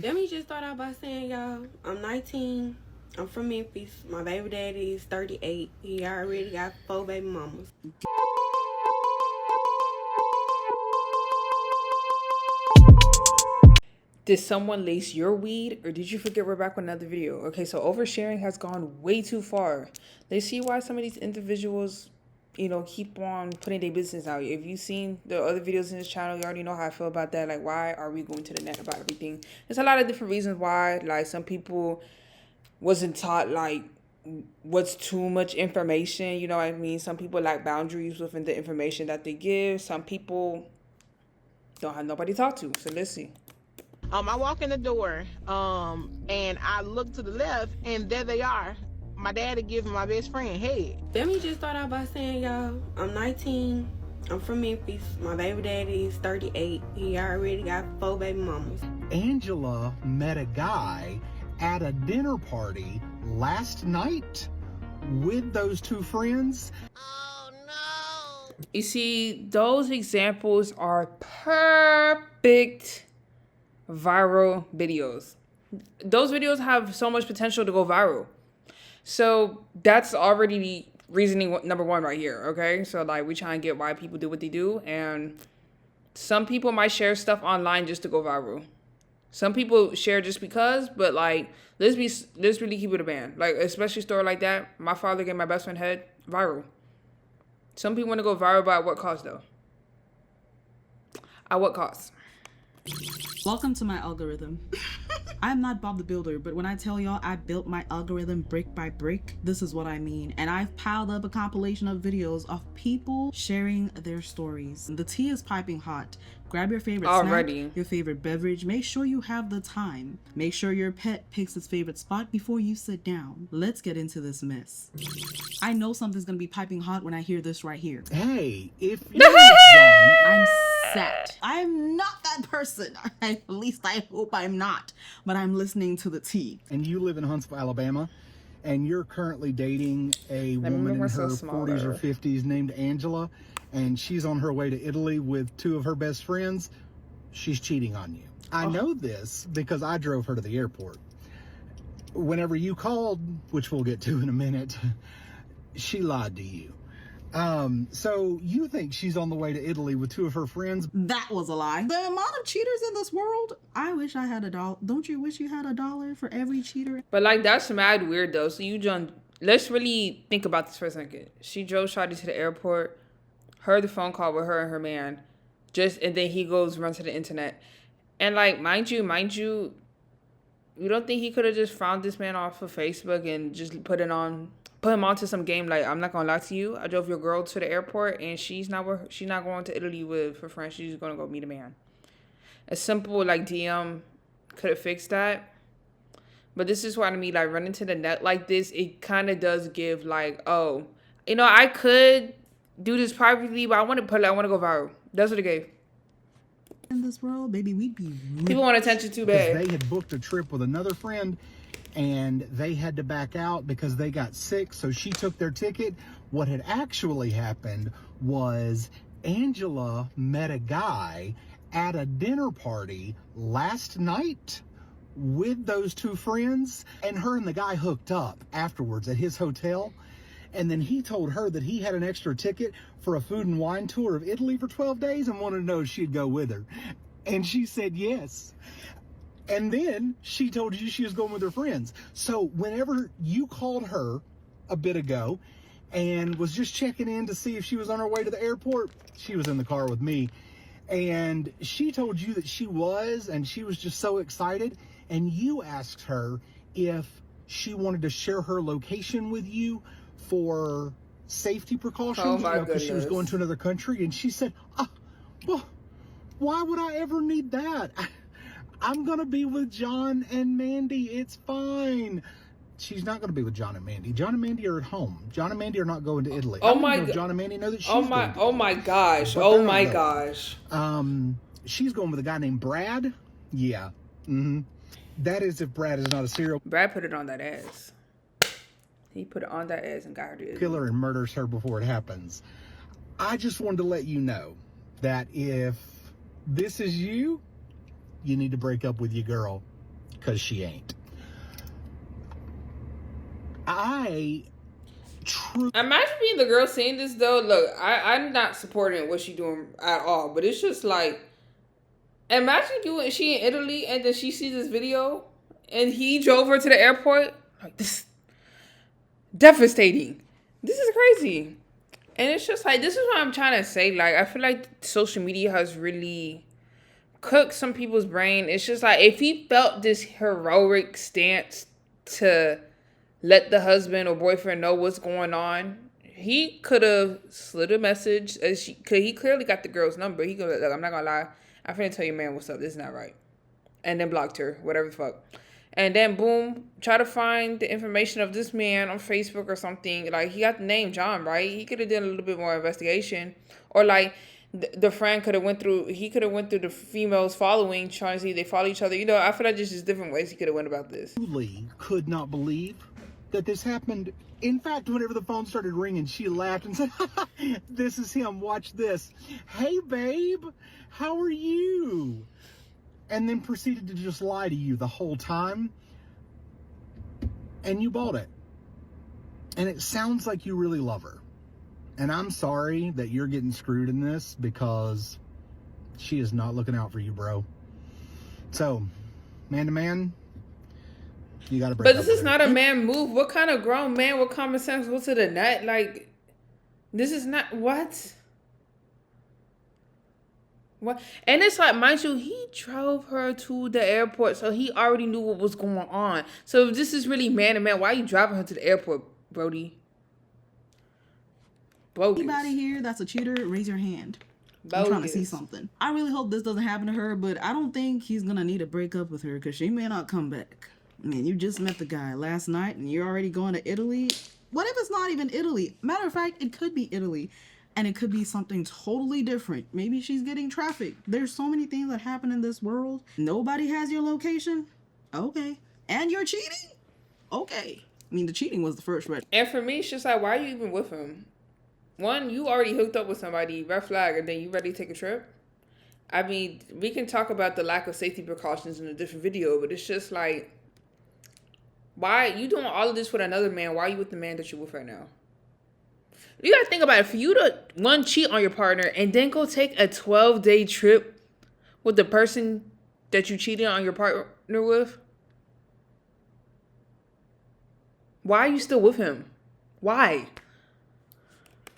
Let me just start out by saying, y'all, I'm 19. I'm from Memphis. My baby daddy is 38. He already got 4 baby mamas. Did someone lace your weed, or did you forget we're back with another video? Okay, so oversharing has gone way too far. Let's see why some of these individuals, keep on putting their business out. If you've seen the other videos in this channel, you already know how I feel about that. Like, why are we going to the net about everything? There's a lot of different reasons why. Like, some people wasn't taught, like, what's too much information. You know what I mean? Some people lack boundaries within the information that they give. Some people don't have nobody to talk to. So let's see. I walk in the door, and I look to the left, and there they are. My daddy giving my best friend head. Let me just start out by saying, y'all, I'm 19. I'm from Memphis. My baby daddy is 38. He already got 4 baby mamas. Angela met a guy at a dinner party last night with those 2 friends. Oh no! You see, those examples are perfect viral videos. Those videos have so much potential to go viral. So that's already reasoning number 1 right here, okay? So, like, we try and get why people do what they do, and some people might share stuff online just to go viral. Some people share just because, but, like, let's really keep it a band. Like, especially a story like that, my father gave my best friend head, viral. Some people want to go viral, but at what cost, though? At what cost? Welcome to my algorithm. I'm not Bob the Builder, but when I tell y'all I built my algorithm brick by brick, this is what I mean. And I've piled up a compilation of videos of people sharing their stories. The tea is piping hot. Grab your favorite snack, your favorite beverage. Make sure you have the time. Make sure your pet picks its favorite spot before you sit down. Let's get into this mess. I know something's gonna be piping hot when I hear this right here. Hey, if you're John, I'm set. I'm not that person. At least I hope I'm not. But I'm listening to the tea. And you live in Huntsville, Alabama, and you're currently dating a woman in her 40s or 50s named Angela, and she's on her way to Italy with 2 of her best friends, she's cheating on you. I know this because I drove her to the airport. Whenever you called, which we'll get to in a minute, she lied to you. So you think she's on the way to Italy with 2 of her friends? That was a lie. The amount of cheaters in this world, I wish I had $1. Don't you wish you had $1 for every cheater? But, like, that's mad weird, though. So you John, let's really think about this for a second. She drove Shawty to the airport, heard the phone call with her and her man, and then he goes run to the internet. And, like, mind you, you don't think he could have just found this man off of Facebook and just put him onto some game? Like, I'm not gonna lie to you, I drove your girl to the airport and she's not going to Italy with her friends. She's gonna go meet a man. A simple, like, DM could have fixed that. But this is what I mean, like, running to the net like this, it kind of does give, like, oh, I could do this privately, but I want to go viral. That's what it gave. In this world, baby, we'd be rich. People want attention too bad. They had booked a trip with another friend, and they had to back out because they got sick, so she took their ticket. What had actually happened was Angela met a guy at a dinner party last night with those 2 friends, and her and the guy hooked up afterwards at his hotel. And then he told her that he had an extra ticket for a food and wine tour of Italy for 12 days and wanted to know if she'd go with her. And she said yes. And then she told you she was going with her friends. So whenever you called her a bit ago and was just checking in to see if she was on her way to the airport, she was in the car with me. And she told you that she was, and she was just so excited. And you asked her if she wanted to share her location with you for safety precautions, because she was going to another country. And she said, well, why would I ever need that? I'm going to be with John and Mandy. It's fine. She's not going to be with John and Mandy. John and Mandy are at home. John and Mandy are not going to Italy. Oh my God. John and Mandy know that she's going to Italy. My gosh. Oh my gosh. She's going with a guy named Brad. Yeah. That is if Brad is not a serial Brad put it on that ass. He put it on that ass and got her to killer and murders her before it happens. I just wanted to let you know that if this is you, you need to break up with your girl. because she ain't. Imagine being the girl saying this though. Look, I'm not supporting what she's doing at all, but it's just like, imagine she in Italy and then she sees this video and he drove her to the airport. Like, this devastating. This is crazy. And it's just like, this is what I'm trying to say. Like, I feel like social media has really cooked some people's brain. It's just like, if he felt this heroic stance to let the husband or boyfriend know what's going on, he could have slid a message. Cause he clearly got the girl's number. He could, look, I'm not gonna lie, I'm finna tell you, man, what's up? This is not right. And then blocked her, whatever the fuck. And then boom, try to find the information of this man on Facebook or something. Like, he got the name John, right? He could have done a little bit more investigation, or like the friend could have went through. He could have went through the females following, trying to see if they follow each other. You know, I feel like there's just different ways he could have went about this. Truly could not believe that this happened. In fact, whenever the phone started ringing, she laughed and said, "This is him. Watch this. Hey, babe, how are you?" And then proceeded to just lie to you the whole time. And you bought it. And it sounds like you really love her. And I'm sorry that you're getting screwed in this, because she is not looking out for you, bro. So, man to man, you gotta break up. But this is not a man move. What kind of grown man with common sense goes to the net? Like, this is not, what? What? And it's like, mind you, he drove her to the airport, so he already knew what was going on. So if this is really man to man, why are you driving her to the airport, Brody? Bogus. Anybody here that's a cheater, raise your hand. I'm trying to see something. I really hope this doesn't happen to her, but I don't think he's gonna need to break up with her, because she may not come back. I mean, you just met the guy last night and you're already going to Italy. What if it's not even Italy? Matter of fact, it could be Italy. And it could be something totally different. Maybe she's getting trafficked. There's so many things that happen in this world. Nobody has your location? Okay. And you're cheating? Okay. I mean, the cheating was the first red. And for me, it's just like, why are you even with him? One, you already hooked up with somebody, red flag, and then you ready to take a trip? I mean, we can talk about the lack of safety precautions in a different video, but it's just like, why you doing all of this with another man? Why are you with the man that you're with right now? You gotta think about it. For you to, one, cheat on your partner and then go take a 12-day trip with the person that you cheated on your partner with, why are you still with him? Why?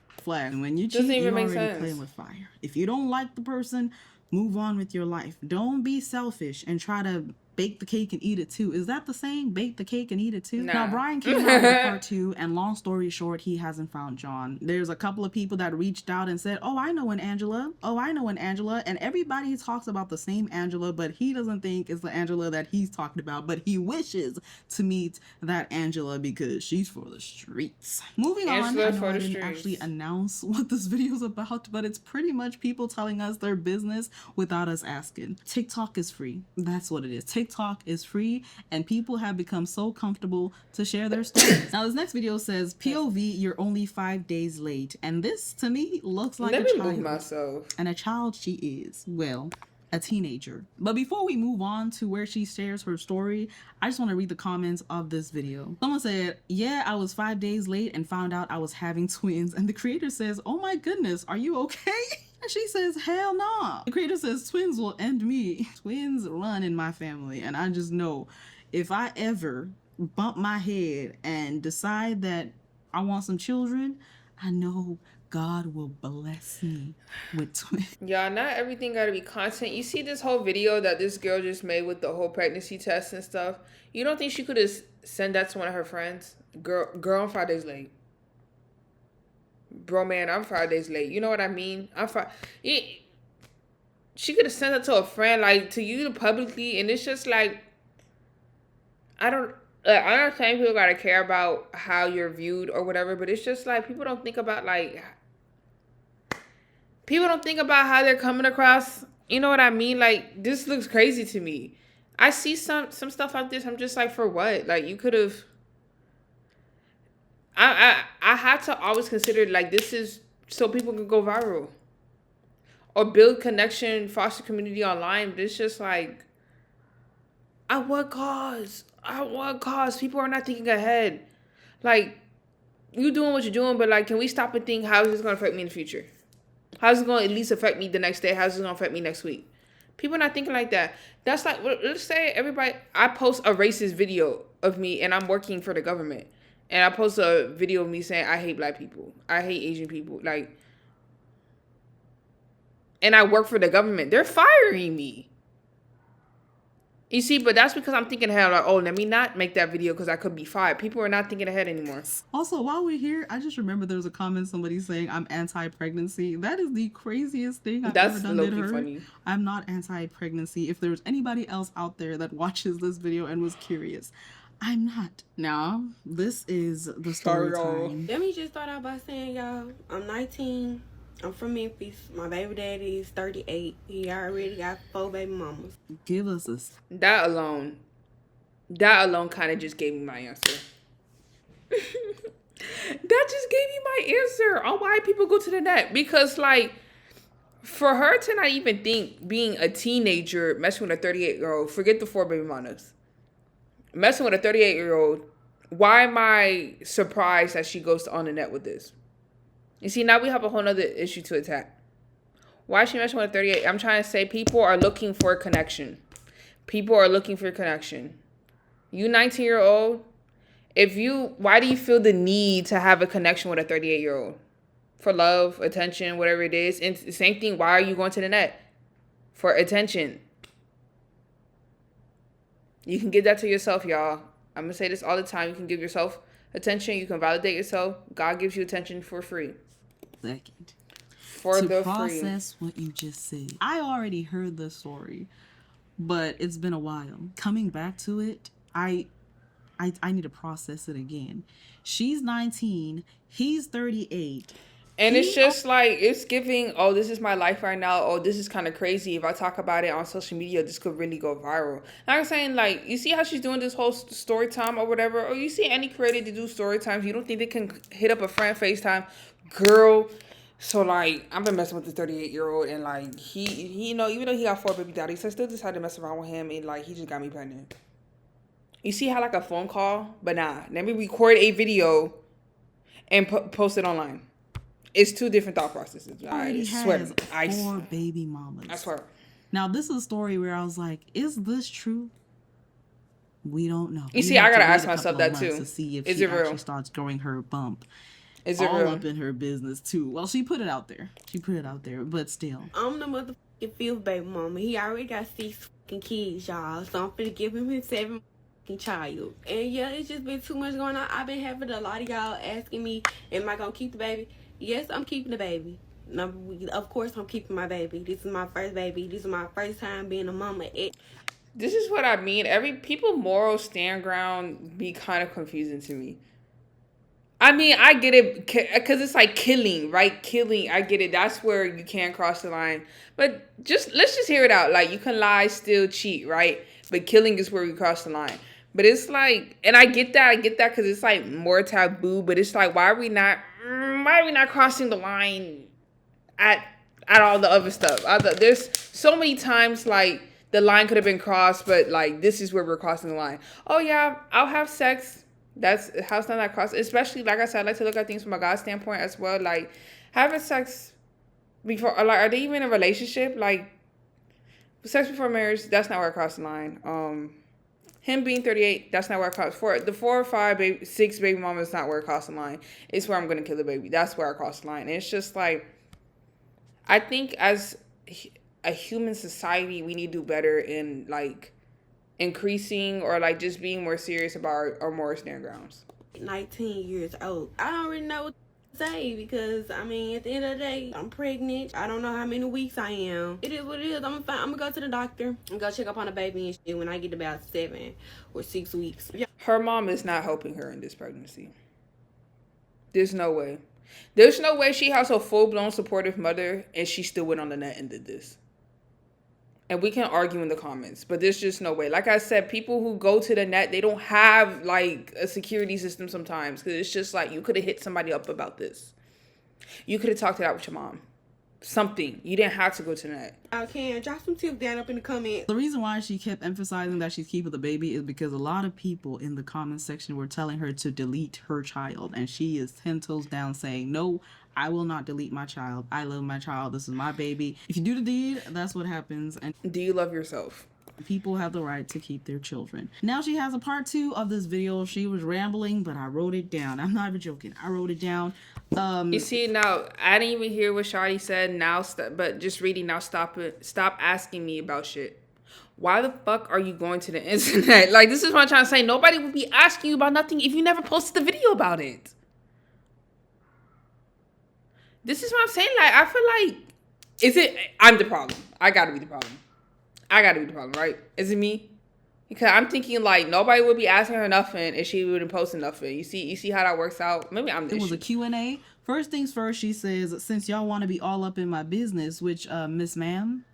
Flag. And when you cheat, Doesn't even you're make already sense. playing with fire. If you don't like the person, move on with your life. Don't be selfish and try to bake the cake and eat it too. Is that the saying? Bake the cake and eat it too? Nah. Now, Brian came out with part 2, and long story short, he hasn't found John. There's a couple of people that reached out and said, oh, I know an Angela. Oh, I know an Angela. And everybody talks about the same Angela, but he doesn't think it's the Angela that he's talking about, but he wishes to meet that Angela because she's for the streets. Moving on, I know I didn't actually announce what this video is about, but it's pretty much people telling us their business without us asking. TikTok is free. That's what it is. TikTok is free, and people have become so comfortable to share their stories. Now, this next video says, POV, you're only 5 days late. And this, to me, looks like a child. Myself. And a child she is. Well, a teenager. But before we move on to where she shares her story, I just want to read the comments of this video. Someone said, yeah, I was 5 days late and found out I was having twins. And the creator says, oh my goodness, are you okay? And she says, hell no. The creator says, twins will end me. Twins run in my family. And I just know if I ever bump my head and decide that I want some children, I know God will bless me with twins. Y'all, not everything gotta be content. You see this whole video that this girl just made with the whole pregnancy test and stuff? You don't think she could have sent that to one of her friends? Girl, I'm 5 days late. Bro, man, I'm 5 days late. You know what I mean? She could have sent it to a friend, like, to you publicly, and it's just like, I understand people gotta care about how you're viewed or whatever, but it's just like, people don't think about how they're coming across. You know what I mean? Like, this looks crazy to me. I see some stuff like this, I'm just like, for what? Like, you could have... I had to always consider, like, this is so people can go viral or build connection, foster community online. But it's just like, At what cost? At what cost? People are not thinking ahead. Like, you doing what you're doing, but like, can we stop and think, how is this going to affect me in the future? How's it going to at least affect me the next day? How's it going to affect me next week? People are not thinking like that. That's like, let's say everybody, I post a racist video of me and I'm working for the government. And I post a video of me saying, I hate black people. I hate Asian people. Like, and I work for the government. They're firing me. You see, but that's because I'm thinking ahead. Like, oh, let me not make that video because I could be fired. People are not thinking ahead anymore. Also, while we're here, I just remember there was a comment somebody saying I'm anti-pregnancy. That is the craziest thing I've ever done. That's low-key funny. I'm not anti-pregnancy. If there's anybody else out there that watches this video and was curious, I'm not. Now, this is the story time. Let me just start out by saying, y'all, I'm 19. I'm from Memphis. My baby daddy is 38. He already got 4 baby mamas. Give us a... That alone kind of just gave me my answer. That just gave me my answer on why people go to the net. Because, like, for her to not even think being a teenager, messing with a 38-year-old, forget the 4 baby mamas. Messing with a 38-year-old, why am I surprised that she goes on the net with this? You see, now we have a whole nother issue to attack. Why is she messing with a 38? I'm trying to say people are looking for a connection. People are looking for a connection. You 19-year-old, why do you feel the need to have a connection with a 38-year-old? For love, attention, whatever it is. And the same thing, why are you going to the net? For attention. You can give that to yourself, y'all. I'm going to say this all the time. You can give yourself attention. You can validate yourself. God gives you attention for free. Second. For to the process free. What you just said. I already heard the story, but it's been a while. Coming back to it, I need to process it again. She's 19. He's 38. And it's just like, it's giving, oh, this is my life right now. Oh, this is kind of crazy. If I talk about it on social media, this could really go viral. Like I'm saying, like, you see how she's doing this whole story time or whatever? Or you see any creator to do story times, you don't think they can hit up a friend FaceTime? Girl. So, like, I've been messing with the 38-year-old, and, like, he, you know, even though he got 4 baby daddies, I still decided to mess around with him, and, like, he just got me pregnant. You see how, like, a phone call? But nah, let me record a video and post it online. It's 2 different thought processes. I swear. 4 baby mamas. I swear. Now, this is a story where I was like, is this true? We don't know. You see, I gotta ask myself that too. To see if is she it real? actually starts growing her bump. Is it all real? Up in her business too. Well, she put it out there. But still. I'm the motherfucking 5th baby mama. He already got 6 fucking kids, y'all. So I'm finna give him his 7th fucking child. And yeah, it's just been too much going on. I've been having a lot of y'all asking me, am I gonna keep the baby? Yes, I'm keeping the baby. No, of course I'm keeping my baby. This is my first baby. This is my first time being a mama. This is what I mean. People moral stand ground be kind of confusing to me. I mean, I get it because it's like killing, right? Killing, I get it. That's where you can't cross the line. But let's just hear it out. Like, you can lie, steal, cheat, right? But killing is where we cross the line. But it's like, and I get that because it's like more taboo. But it's like, why are we not crossing the line at all the other stuff? There's so many times like the line could have been crossed, but like this is where we're crossing the line. Oh yeah, I'll have sex. That's how it's not that cross. Especially, like I said, I like to look at things from a God standpoint as well. Like, having sex before, like, are they even in a relationship? Like, sex before marriage, that's not where I cross the line. Him being 38, that's not where I cross. For the 4 or 5, 6 baby mama is not where I cross the line. It's where I'm gonna kill the baby. That's where I cross the line. And it's just like, I think as a human society, we need to do better in like increasing or like just being more serious about our moral stand grounds. 19 years old. I don't really know what to say because, I mean, at the end of the day, I'm pregnant. I don't know how many weeks I am. It is what it is. I'm gonna go to the doctor and go check up on the baby and shit when I get about 7 or 6 weeks. Yeah. Her mom is not helping her in this pregnancy. There's no way. There's no way she has a full-blown supportive mother and she still went on the net and did this. And we can argue in the comments, but there's just no way. Like I said, people who go to the net, they don't have like a security system sometimes because it's just like you could have hit somebody up about this. You could have talked it out with your mom. something. You didn't have to go to the net. Can drop some tips down up in the comments. The reason why she kept emphasizing that she's keeping the baby is because a lot of people in the comment section were telling her to delete her child, and she is 10 toes down saying, no, I will not delete my child. I love my child. This is my baby. If you do the deed, that's what happens. And Do you love yourself? people have the right to keep their children. Now she has a part 2 of this video. She was rambling, but I wrote it down. I'm not even joking. I wrote it down. You see, now I didn't even hear what Shawty said. Now, but just reading now. Stop it. Stop asking me about shit. Why the fuck are you going to the internet? Like, this is what I'm trying to say. Nobody would be asking you about nothing if you never posted the video about it. This is what I'm saying. Like, I feel like, I'm the problem. I gotta be the problem. Right? Is it me? Because I'm thinking like nobody would be asking her nothing if she wouldn't post nothing. You see how that works out? Maybe I'm the It was issue. a Q&A. First things first, she says, since y'all want to be all up in my business, which, Miss Ma'am,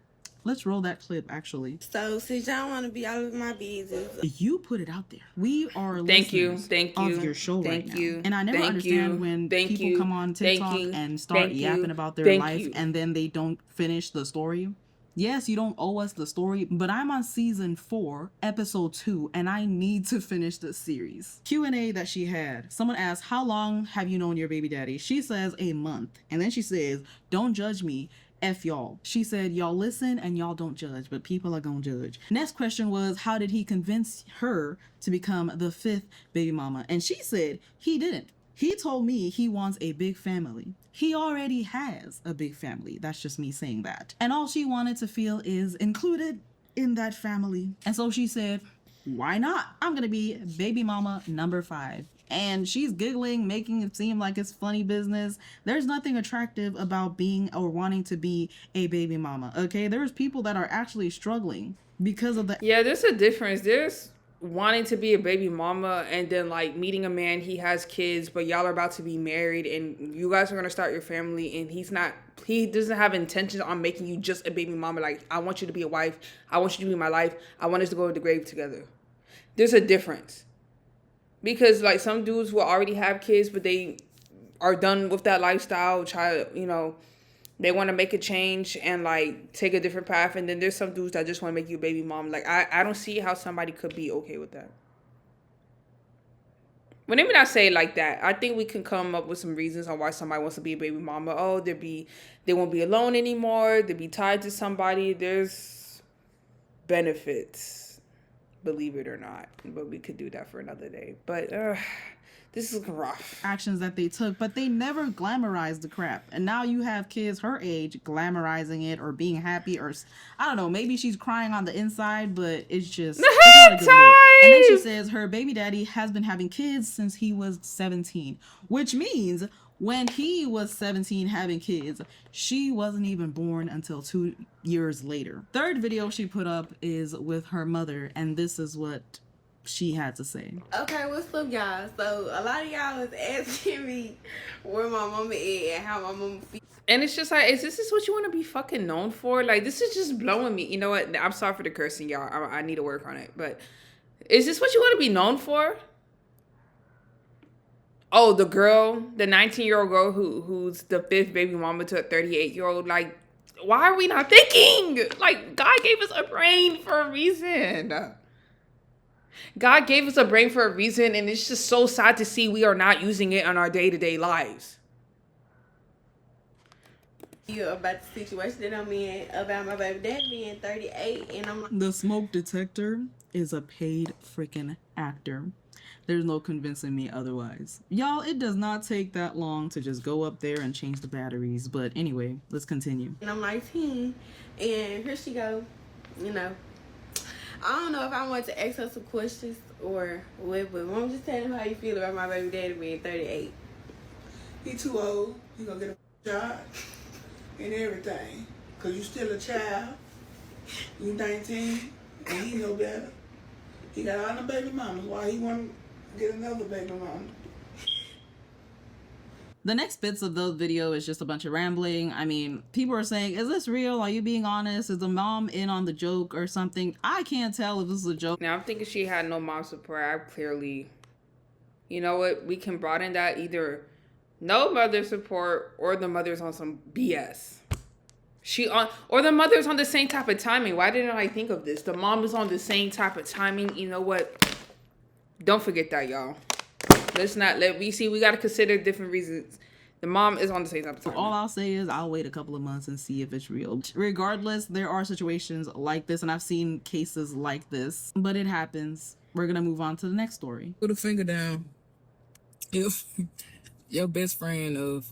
let's roll that clip, actually. So since y'all want to be all of my business, You put it out there. We are Thank you. listeners of your show right now. And I never Thank understand you. when Thank people you. come on Thank TikTok you. and start Thank you. yapping about their Thank life you. and then they don't finish the story. Yes, you don't owe us the story, but I'm on season 4, episode 2, and I need to finish this series. Q&A that she had. Someone asked, how long have you known your baby daddy? She says a month. And then she says, don't judge me. F y'all. She said, y'all listen and y'all don't judge, but people are gonna judge. Next question was, how did he convince her to become the 5th baby mama? And she said, he didn't. He told me he wants a big family. He already has a big family. That's just me saying that. And all she wanted to feel is included in that family. And so she said, why not? I'm gonna be baby mama number 5. And she's giggling, making it seem like it's funny business. There's nothing attractive about being or wanting to be a baby mama, okay? There's people that are actually struggling because of the... Yeah, there's a difference. There's wanting to be a baby mama and then like meeting a man, he has kids, but y'all are about to be married and you guys are going to start your family and he doesn't have intentions on making you just a baby mama. Like, I want you to be a wife. I want you to be my life. I want us to go to the grave together. There's a difference. Because like some dudes will already have kids, but they are done with that lifestyle, they want to make a change and like take a different path. And then there's some dudes that just want to make you a baby mom. Like, I don't see how somebody could be okay with that. But let me not say it like that. I think we can come up with some reasons on why somebody wants to be a baby mama. Oh, they won't be alone anymore. They'll be tied to somebody. There's benefits, believe it or not. But we could do that for another day. But this is rough. Actions that they took, but they never glamorized the crap. And now you have kids her age glamorizing it or being happy, or I don't know, maybe she's crying on the inside, but it's just it's not a good look. And then she says her baby daddy has been having kids since he was 17, which means when he was 17 having kids, she wasn't even born until 2 years later. Third video she put up is with her mother, and this is what she had to say. okay, what's up, y'all? So a lot of y'all is asking me where my mama is and how my mama feels. And it's just like, is this what you want to be fucking known for? Like, this is just blowing me. You know what? I'm sorry for the cursing, y'all. I need to work on it. But is this what you want to be known for? Oh, the girl, the 19-year-old girl who's the 5th baby mama to a 38-year-old. Like, why are we not thinking? Like, God gave us a brain for a reason. God gave us a brain for a reason, and it's just so sad to see we are not using it in our day-to-day lives. About the situation that I'm in, about my baby dad being 38, and I'm like, The smoke detector is a paid freaking actor. There's no convincing me otherwise. Y'all, it does not take that long to just go up there and change the batteries. But anyway, let's continue. and I'm 19, and here she go, I don't know if I want to ask her some questions or what, but I'm just telling her how you feel about my baby daddy being 38. He too old. He gonna get a job and everything. Cause you still a child. You 19 and he know better. He got all the baby mamas. Why he want to get another baby mama? The next bits of the video is just a bunch of rambling. I mean, people are saying, is this real? Are you being honest? Is the mom in on the joke or something? I can't tell if this is a joke. Now, I'm thinking she had no mom support. I clearly, you know what? We can broaden that, either no mother support or the mother's on some BS. She on, or the mother's on the same type of timing. Why didn't I think of this? The mom is on the same type of timing. You know what? Don't forget that, y'all. Let's not let we see. We got to consider different reasons. The mom is on the same type of timing. All I'll say is I'll wait a couple of months and see if it's real. Regardless, there are situations like this, and I've seen cases like this, but it happens. We're gonna move on to the next story. Put a finger down. If your best friend of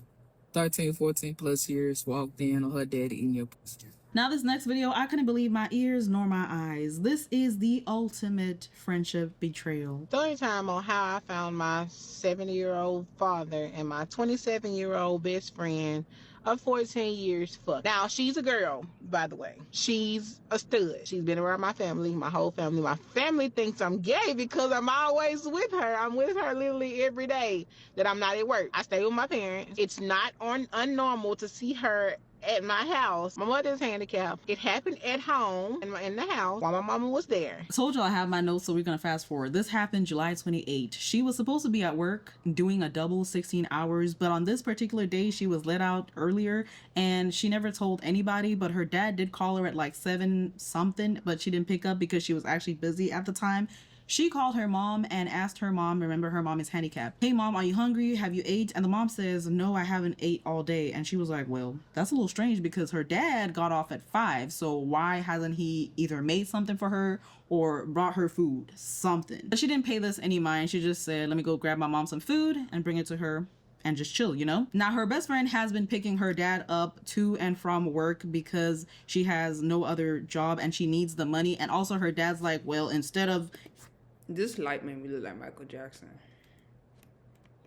13, 14 plus years walked in on her daddy eating your pussy. Now this next video, I couldn't believe my ears nor my eyes. This is the ultimate friendship betrayal. Story time on how I found my 70-year-old father and my 27-year-old best friend of 14 years fucked. Now, she's a girl, by the way. She's a stud. She's been around my family, my whole family. My family thinks I'm gay because I'm always with her. I'm with her literally every day that I'm not at work. I stay with my parents. It's not unnormal to see her at my house. My mother's handicapped. It happened at home in the house while my mama was there. I told you I have my notes, so we're gonna fast forward. This happened July 28th. She was supposed to be at work doing a double 16 hours, but on this particular day she was let out earlier and she never told anybody, but her dad did call her at like 7 something, but she didn't pick up because she was actually busy at the time. She called her mom and asked her mom, remember her mom is handicapped, "Hey mom, are you hungry? Have you ate?" And the mom says, "No, I haven't ate all day." And she was like, well, that's a little strange because her dad got off at 5. So why hasn't he either made something for her or brought her food? Something. But she didn't pay this any mind. She just said, let me go grab my mom some food and bring it to her and just chill, you know? Now, her best friend has been picking her dad up to and from work because she has no other job and she needs the money. And also her dad's like, well, instead of This light made me look like Michael Jackson.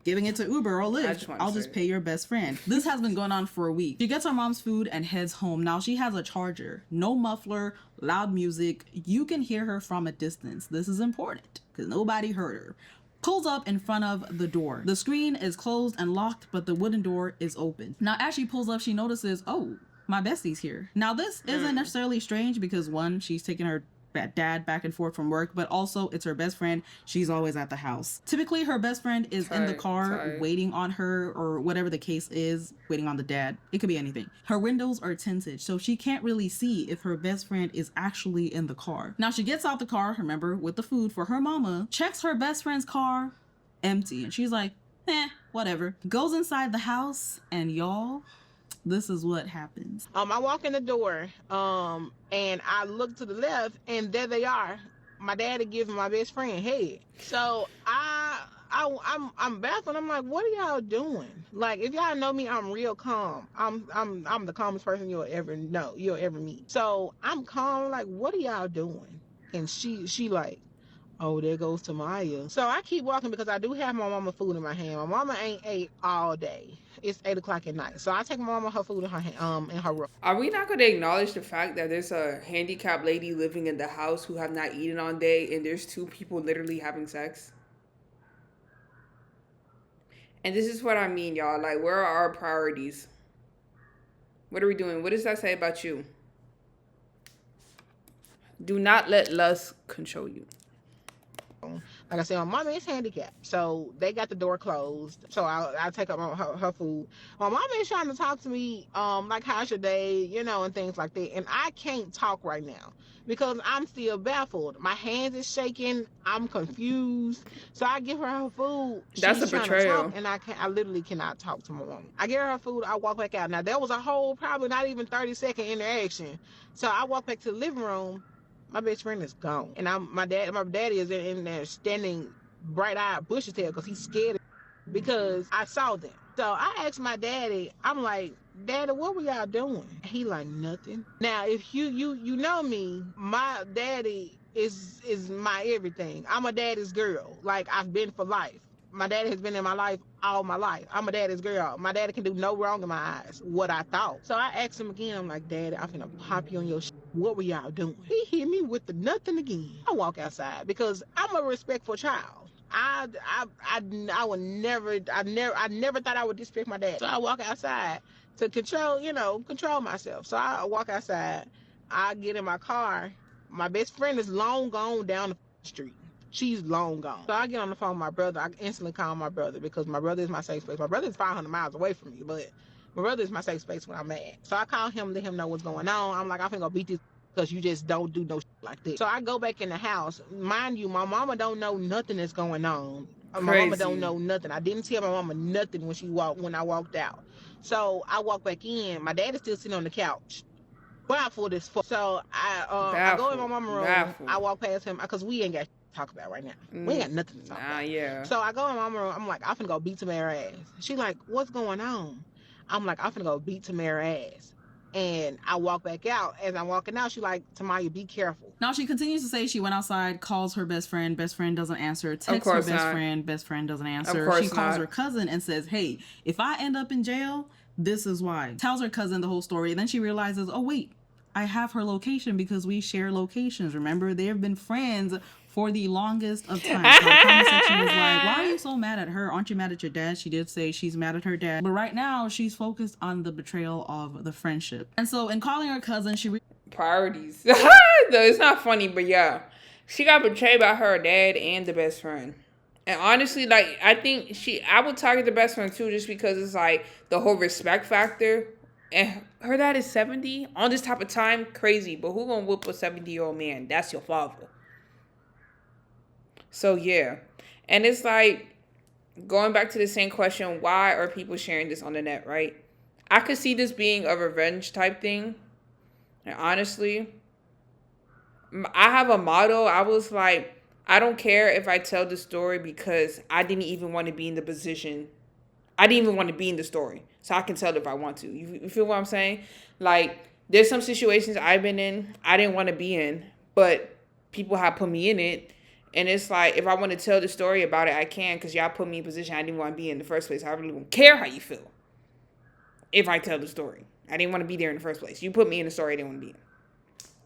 giving it to Uber or Lyft, I'll just pay your best friend. This has been going on for a week. She gets her mom's food and heads home. Now she has a charger, no muffler, loud music. You can hear her from a distance. This is important because nobody heard her. Pulls up in front of the door. The screen is closed and locked, but the wooden door is open. Now as she pulls up, she notices, oh, my bestie's here. Now this isn't necessarily strange because one, she's taking her dad back and forth from work, but also it's her best friend. She's always at the house. Typically her best friend is in the car waiting on her, or whatever the case is, waiting on the dad. It could be anything. Her windows are tinted, so she can't really see if her best friend is actually in the car. Now she gets out the car, remember, with the food for her mama, checks her best friend's car, empty, and she's like, whatever. Goes inside the house, and y'all, this is what happens. I walk in the door, and I look to the left, and there they are. My dad had given my best friend head. So I'm baffled. I'm like, what are y'all doing? Like, if y'all know me, I'm real calm. I'm the calmest person you'll ever meet. So I'm calm. Like, what are y'all doing? And she like, oh, there goes Tamaya. So I keep walking because I do have my mama food in my hand. My mama ain't ate all day. It's 8 o'clock at night. So I take my mama her food in her hand, in her room. Are we not going to acknowledge the fact that there's a handicapped lady living in the house who have not eaten all day, and there's 2 people literally having sex? And this is what I mean, y'all. Like, where are our priorities? What are we doing? What does that say about you? Do not let lust control you. Like I said, my mama is handicapped, so they got the door closed. So I take up her food. My mama is trying to talk to me, like, how's your day, and things like that. And I can't talk right now because I'm still baffled. My hands is shaking. I'm confused. So I give her food. That's a betrayal. Talk, and I literally cannot talk to my mama. I give her food. I walk back out. Now there was a whole probably not even 30-second interaction. So I walk back to the living room. My best friend is gone, and my daddy is in there standing bright-eyed bushy tail because he's scared because I saw them. So I asked my daddy, I'm like, Daddy, what were y'all doing? He like, nothing. Now, if you know me, my daddy is my everything. I'm a daddy's girl. Like, I've been for life. My daddy has been in my life all my life. I'm a daddy's girl. My daddy can do no wrong in my eyes, what I thought. So I asked him again, I'm like, Daddy, I'm finna pop you on your What were y'all doing? He hit me with the nothing again. I walk outside because I'm a respectful child. I never thought I would disrespect my dad. So I walk outside to control myself. So I walk outside. I get in my car. My best friend is long gone down the street. She's long gone. So I get on the phone with my brother. I instantly call my brother because my brother is my safe space. My brother is 500 miles away from me, but My brother is my safe space when I'm mad. So I call him, let him know what's going on. I'm like, I'm finna go beat this because you just don't do no shit like this. So I go back in the house. Mind you, my mama don't know nothing that's going on. My mama don't Crazy. know nothing. I didn't tell my mama nothing when I walked out. So I walk back in. My dad is still sitting on the couch. Blindfold as fuck. So I go in my Baffled. mama room. I Baffled. walk past him because we ain't got shit to talk about right now. We ain't got nothing to talk Nah, about. yeah. So I go in my mama room. I'm like, I'm finna go beat Tamara ass. She like, what's going on? I'm like, I'm finna go beat Tamara ass. And I walk back out. As I'm walking out, she like, Tamaya, be careful. Now she continues to say she went outside, calls her best friend doesn't answer, texts her course not. best friend doesn't answer. course She calls not. her cousin and says, hey, if I end up in jail, this is why. Tells her cousin the whole story, and then she realizes, oh wait, I have her location because we share locations. Remember, they have been friends for the longest of times. So the comment section was like, why are you so mad at her? Aren't you mad at your dad? She did say she's mad at her dad. But right now, she's focused on the betrayal of the friendship. And so in calling her cousin, she... Priorities. No, it's not funny, but yeah. She got betrayed by her dad and the best friend. And honestly, like, I would target the best friend too, just because it's like the whole respect factor. And her dad is 70 on this type of time, crazy. But who gonna whoop a 70-year-old man? That's your father. So yeah. And it's like, going back to the same question, why are people sharing this on the net, right? I could see this being a revenge type thing. And honestly, I have a motto. I was like, I don't care if I tell the story because I didn't even want to be in the position. I didn't even want to be in the story. So I can tell it if I want to. You feel what I'm saying? Like, there's some situations I've been in I didn't want to be in, but people have put me in it. And it's like, if I want to tell the story about it, I can, because y'all put me in a position I didn't want to be in the first place. I really don't care how you feel if I tell the story. I didn't want to be there in the first place. You put me in the story I didn't want to be in.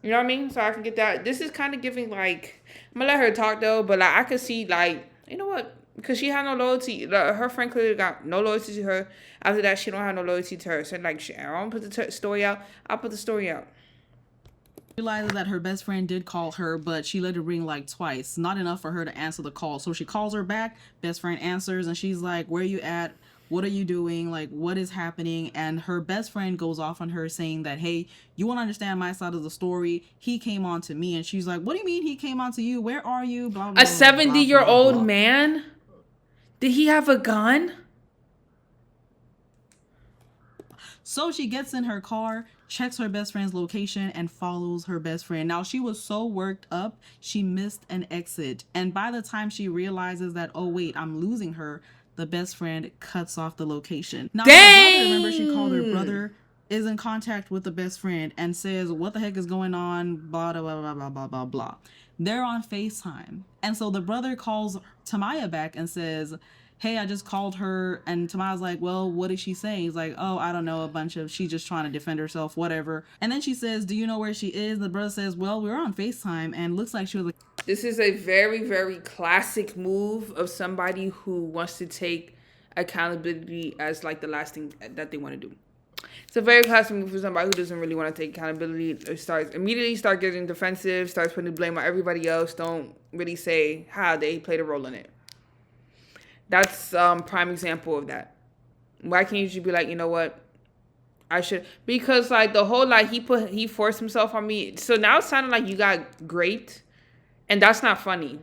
You know what I mean? So I can get that. This is kind of giving, like, I'm going to let her talk, though. But, like, I could see, like, you know what? Because she had no loyalty. Her friend clearly got no loyalty to her. After that, she don't have no loyalty to her. So, like, I don't put the story out. I'll put the story out. Realizes that her best friend did call her, but she let it ring like twice. Not enough for her to answer the call. So she calls her back. Best friend answers, and she's like, where are you at? What are you doing? Like, what is happening? And her best friend goes off on her saying that, hey, you want to understand my side of the story? He came on to me. And she's like, what do you mean he came on to you? Where are you? Blah, blah, A 70-year-old man? Did he have a gun? So she gets in her car, checks her best friend's location, and follows her best friend. Now, she was so worked up, she missed an exit. And by the time she realizes that, oh, wait, I'm losing her, the best friend cuts off the location. Now, her brother, remember, she called her brother, is in contact with the best friend and says, what the heck is going on? Blah, blah, blah, blah, blah, blah, blah. They're on FaceTime. And so the brother calls Tamaya back and says, hey, I just called her. And Tamaya's like, well, what did she say? He's like, oh, I don't know, she's just trying to defend herself, whatever. And then she says, do you know where she is? The brother says, well, we were on FaceTime and looks like she was like... This is a very, very classic move of somebody who wants to take accountability as like the last thing that they want to do. It's a very classic move for somebody who doesn't really want to take accountability. Immediately start getting defensive, starts putting the blame on everybody else. Don't really say how they played a role in it. That's prime example of that. Why can't you just be like, you know what? I should, because like the whole like he forced himself on me. So now it's sounding like you got great, and that's not funny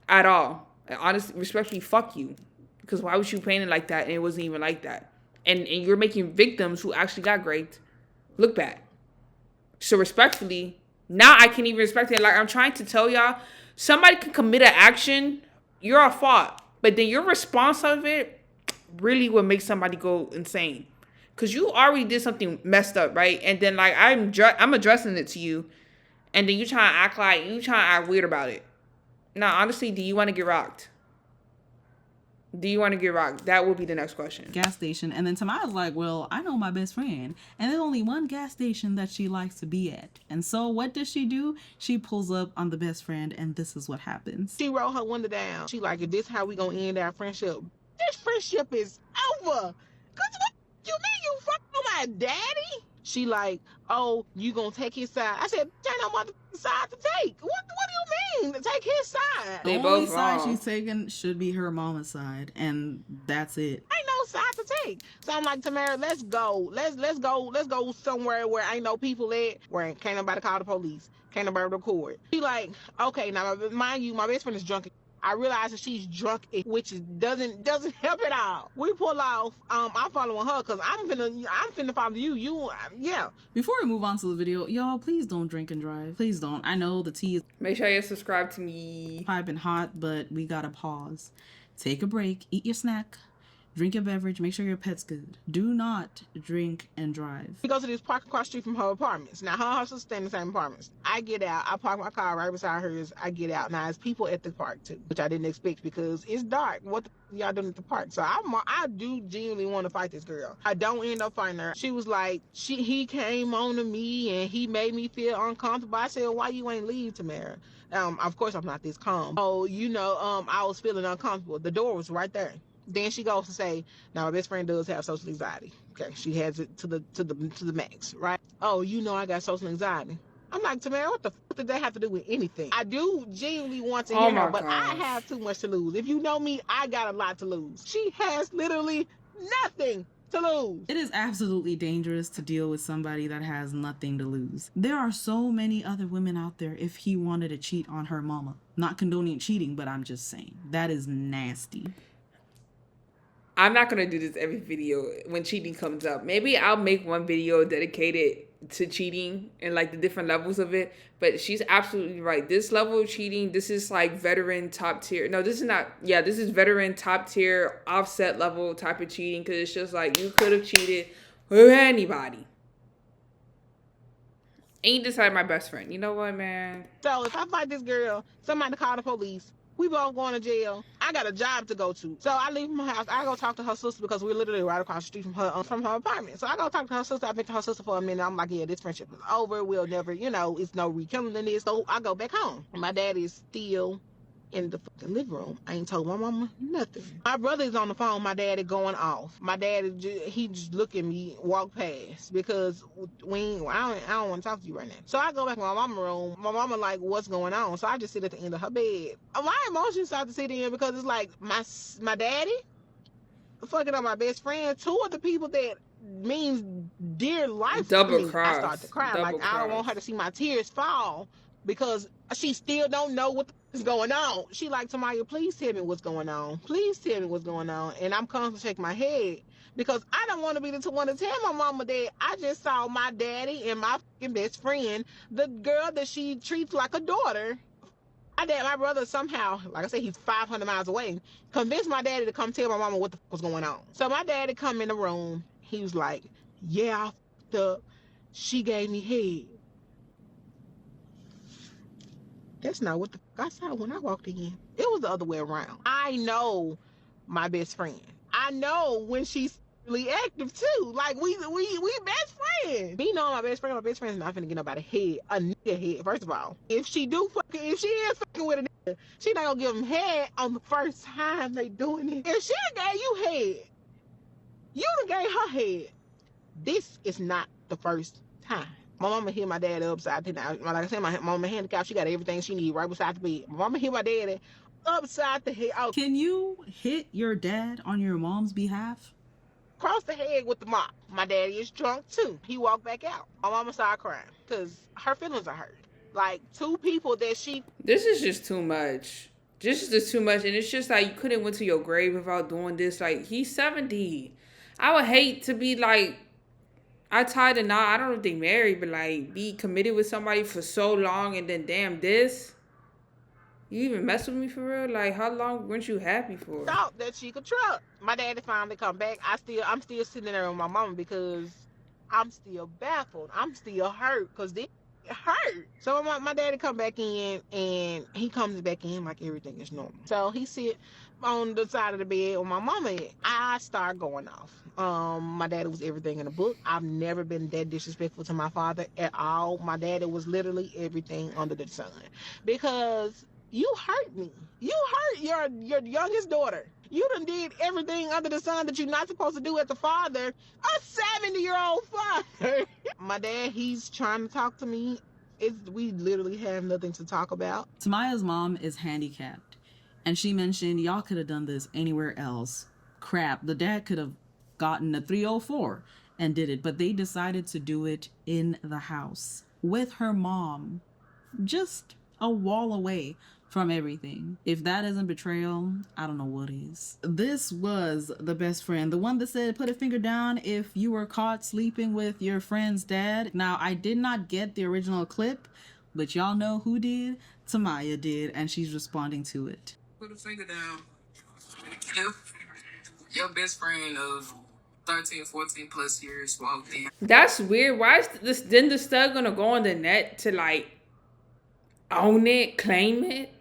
at all. Honestly, respectfully, fuck you. Because why was you paint it like that and it wasn't even like that? And you're making victims who actually got great look bad. So respectfully, now I can't even respect it. Like, I'm trying to tell y'all, somebody can commit an action, you're at fault. But then your response of it really will make somebody go insane. Because you already did something messed up, right? And then, like, I'm addressing it to you. And then you trying to act weird about it. Now, honestly, do you want to get rocked? Do you want to get rocked? That will be the next question. Gas station. And then Tamaya's like, well, I know my best friend. And there's only one gas station that she likes to be at. And so what does she do? She pulls up on the best friend, and this is what happens. She rolled her window down. She like, is this how we gonna end our friendship? This friendship is over. Cause what you mean you fucking my daddy? She like, oh, you gonna take his side? I said, ain't no motherfucking side to take. What do you mean to take his side? The only side she's taking should be her mama's side, and that's it. Ain't no side to take. So I'm like, Tamara, let's go. Let's go somewhere where ain't no people at, where can't nobody call the police, can't nobody record. She like, okay, now mind you, my best friend is drunk. I realize that she's drunk, which doesn't help at all. We pull off. I'm following her because I'm finna follow you. Yeah. Before we move on to the video, y'all, please don't drink and drive. Please don't. I know the tea is Make sure you subscribe to me. piping hot, but we gotta pause. Take a break, eat your snack, drink your beverage, make sure your pet's good. Do not drink and drive. We go to this park across the street from her apartments. Now, her and her sister stay in the same apartments. I get out. I park my car right beside hers. I get out. Now, there's people at the park, too, which I didn't expect because it's dark. What the y'all doing at the park? So I do genuinely want to fight this girl. I don't end up fighting her. She was like, he came on to me and he made me feel uncomfortable. I said, why you ain't leave, Tamara? Of course, I'm not this calm. Oh, I was feeling uncomfortable. The door was right there. Then she goes to say, now my best friend does have social anxiety. Okay, she has it to the max, right? Oh, I got social anxiety. I'm like, Tamara, what the fuck did that have to do with anything? I do genuinely want to hear her, but I have too much to lose. If you know me, I got a lot to lose. She has literally nothing to lose. It is absolutely dangerous to deal with somebody that has nothing to lose. There are so many other women out there if he wanted to cheat on her mama. Not condoning cheating, but I'm just saying. That is nasty. I'm not going to do this every video when cheating comes up. Maybe I'll make one video dedicated to cheating and like the different levels of it. But she's absolutely right. This level of cheating, this is like veteran top tier. No, this is not. Yeah, this is veteran top tier offset level type of cheating. Because it's just like you could have cheated with anybody. And you decide my best friend. You know what, man? So if I fight this girl, somebody call the police. We both going to jail. I got a job to go to. So I leave my house. I go talk to her sister because we're literally right across the street from her apartment. So I go talk to her sister. I've been to her sister for a minute. I'm like, yeah, this friendship is over. We'll never, it's no rekindling this. So I go back home. And my dad is still in the fucking living room. I ain't told my mama nothing. My brother is on the phone. My daddy going off. My daddy, he just look at me, walk past because I don't want to talk to you right now. So I go back to my mama room. My mama like, what's going on? So I just sit at the end of her bed. My emotions start to sit in because it's like my daddy fucking on my best friend. Two of the people that means dear life to me. I start to cry. Like I don't want her to see my tears fall because she still don't know what is going on. She like, Tamaya, please tell me what's going on. Please tell me what's going on. And I'm constantly shaking my head because I don't want to be the one to tell my mama that I just saw my daddy and my fucking best friend, the girl that she treats like a daughter. My brother somehow, like I said, he's 500 miles away, convinced my daddy to come tell my mama what the fuck was going on. So my daddy come in the room. He was like, yeah, I fucked up. She gave me head. That's not what the fuck I saw when I walked in. It was the other way around. I know my best friend. I know when she's really active too. Like we best friends. Me knowing my best friend's not finna get nobody head, a nigga head. First of all, if she is fucking with a nigga, she not gonna give him head on the first time they doing it. If she gave you head, you done gave her head. This is not the first time. My mama hit my dad upside down. Like I said, my mama handicapped. She got everything she need right beside the bed. My mama hit my dad upside the head. Oh. Can you hit your dad on your mom's behalf? Cross the head with the mop. My daddy is drunk too. He walked back out. My mama started crying because her feelings are hurt. Like two people that she. This is just too much. Just too much. And it's just like you couldn't went to your grave without doing this. Like he's 70. I would hate to be like, I tied a knot. I don't think married, but like be committed with somebody for so long and then damn this. You even mess with me for real? Like how long weren't you happy for? Thought that she could trust. My daddy finally come back. I'm still sitting there with my mama because I'm still baffled. I'm still hurt because they hurt. So my daddy come back in and he comes back in like everything is normal. So he sit on the side of the bed with my mama. I start going off. My daddy was everything in a book. I've never been that disrespectful to my father at all. My daddy was literally everything under the sun because you hurt me. You hurt your youngest daughter. You done did everything under the sun that you're not supposed to do as a father. A 70-year-old father. My dad, he's trying to talk to me. We literally have nothing to talk about. Tamaya's mom is handicapped, and she mentioned y'all could have done this anywhere else. crap. The dad could have gotten a 304 and did it, but they decided to do it in the house with her mom, just a wall away from everything. If that isn't betrayal, I don't know what is. This was the best friend, the one that said put a finger down if you were caught sleeping with your friend's dad. Now, I did not get the original clip, but y'all know who did. Tamaya did, and she's responding to it. Put a finger down. If your best friend of 13, 14 plus years walked in. That's weird. Why is this? Then the stud gonna go on the net to like own it, claim it?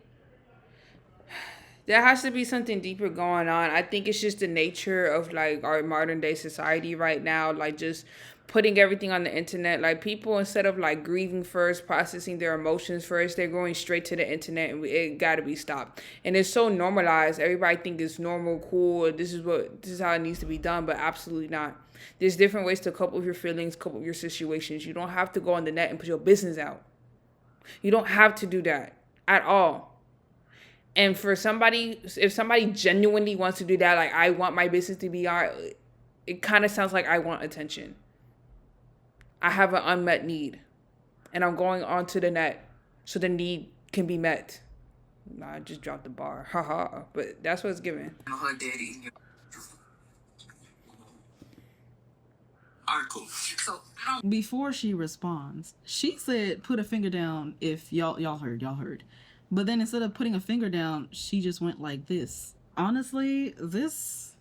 There has to be something deeper going on. I think it's just the nature of like our modern day society right now, like just putting everything on the internet. Like people, instead of like grieving first, processing their emotions first, they're going straight to the internet, and it got to be stopped. And it's so normalized. Everybody think it's normal, cool. This is how it needs to be done, but absolutely not. There's different ways to cope with your feelings, cope with your situations. You don't have to go on the net and put your business out. You don't have to do that at all. And for somebody, if somebody genuinely wants to do that, like I want my business to be out, it kind of sounds like I want attention. I have an unmet need, and I'm going onto the net so the need can be met. Nah, I just dropped the bar, haha. But that's what it's given. Her daddy. All right, cool. So Before she responds, she said put a finger down if y'all heard. But then instead of putting a finger down, she just went like this. Honestly, this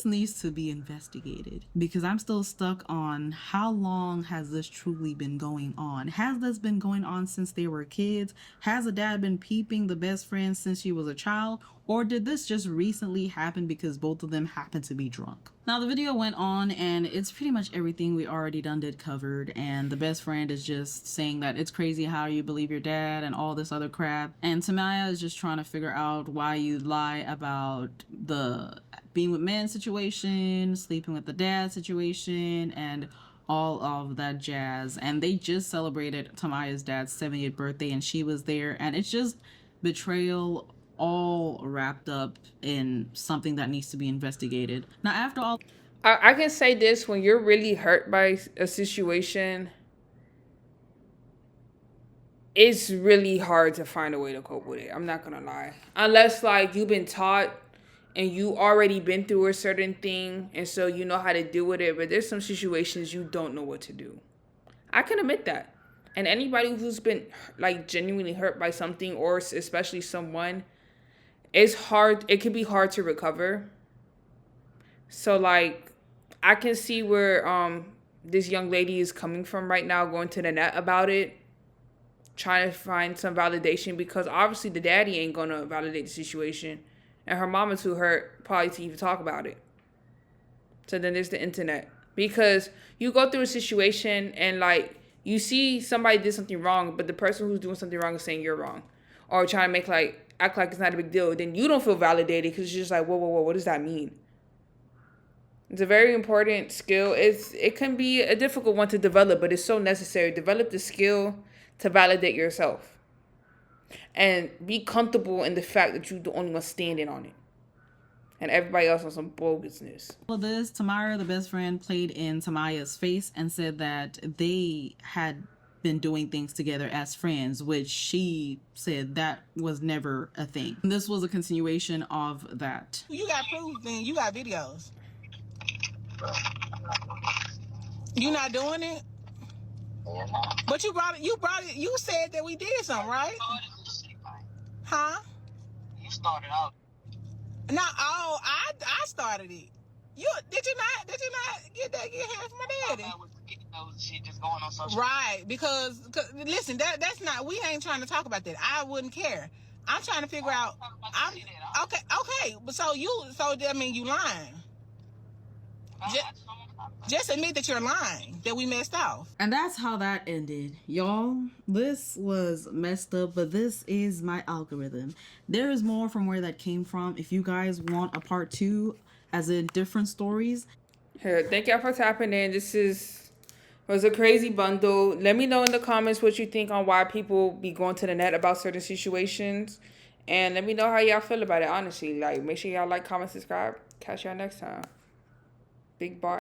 needs to be investigated, because I'm still stuck on how long has this truly been going on? Has this been going on since they were kids? Has the dad been peeping the best friend since she was a child? Or did this just recently happen because both of them happened to be drunk? Now, the video went on, and it's pretty much everything we already did covered, and the best friend is just saying that it's crazy how you believe your dad and all this other crap. And Tamaya is just trying to figure out why you lie about the being with men situation, sleeping with the dad situation, and all of that jazz. And they just celebrated Tamaya's dad's 70th birthday, and she was there, and it's just betrayal all wrapped up in something that needs to be investigated. Now, after all, I can say this: when you're really hurt by a situation, it's really hard to find a way to cope with it. I'm not gonna lie. Unless like you've been taught and you already been through a certain thing, and so you know how to deal with it. But there's some situations you don't know what to do. I can admit that. And anybody who's been like genuinely hurt by something, or especially someone, it's hard. It can be hard to recover. So like, I can see where this young lady is coming from right now, going to the net about it, trying to find some validation, because obviously the daddy ain't gonna validate the situation, and her mama too hurt probably to even talk about it. So then there's the internet, because you go through a situation and like you see somebody did something wrong, but the person who's doing something wrong is saying you're wrong, or trying to make like act like it's not a big deal. Then you don't feel validated because you're just like, whoa, what does that mean? It's a very important skill. It can be a difficult one to develop, but it's so necessary. Develop the skill to validate yourself and be comfortable in the fact that you're the only one standing on it, and everybody else on some bogusness. All of this, Tamara, the best friend, played in Tamaya's face and said that they had been doing things together as friends, which she said that was never a thing. This was a continuation of that. You got proof, then you got videos. You not doing it? But you brought it, you said that we did something, right? Huh? You started out. No, oh, I started it. Did you not get half from my daddy? I was getting those shit just going on social. Right, because listen, that's not. We ain't trying to talk about that. I wouldn't care. I'm trying to figure out. Okay, but so that mean you lying? Just admit that you're lying, that we messed off. And that's how that ended. Y'all, this was messed up, but this is my algorithm. There is more from where that came from. If you guys want a part 2, as in different stories. Here, thank y'all for tapping in. Was a crazy bundle. Let me know in the comments what you think on why people be going to the net about certain situations. And let me know how y'all feel about it, honestly. Like, make sure y'all like, comment, subscribe. Catch y'all next time. Big Barr.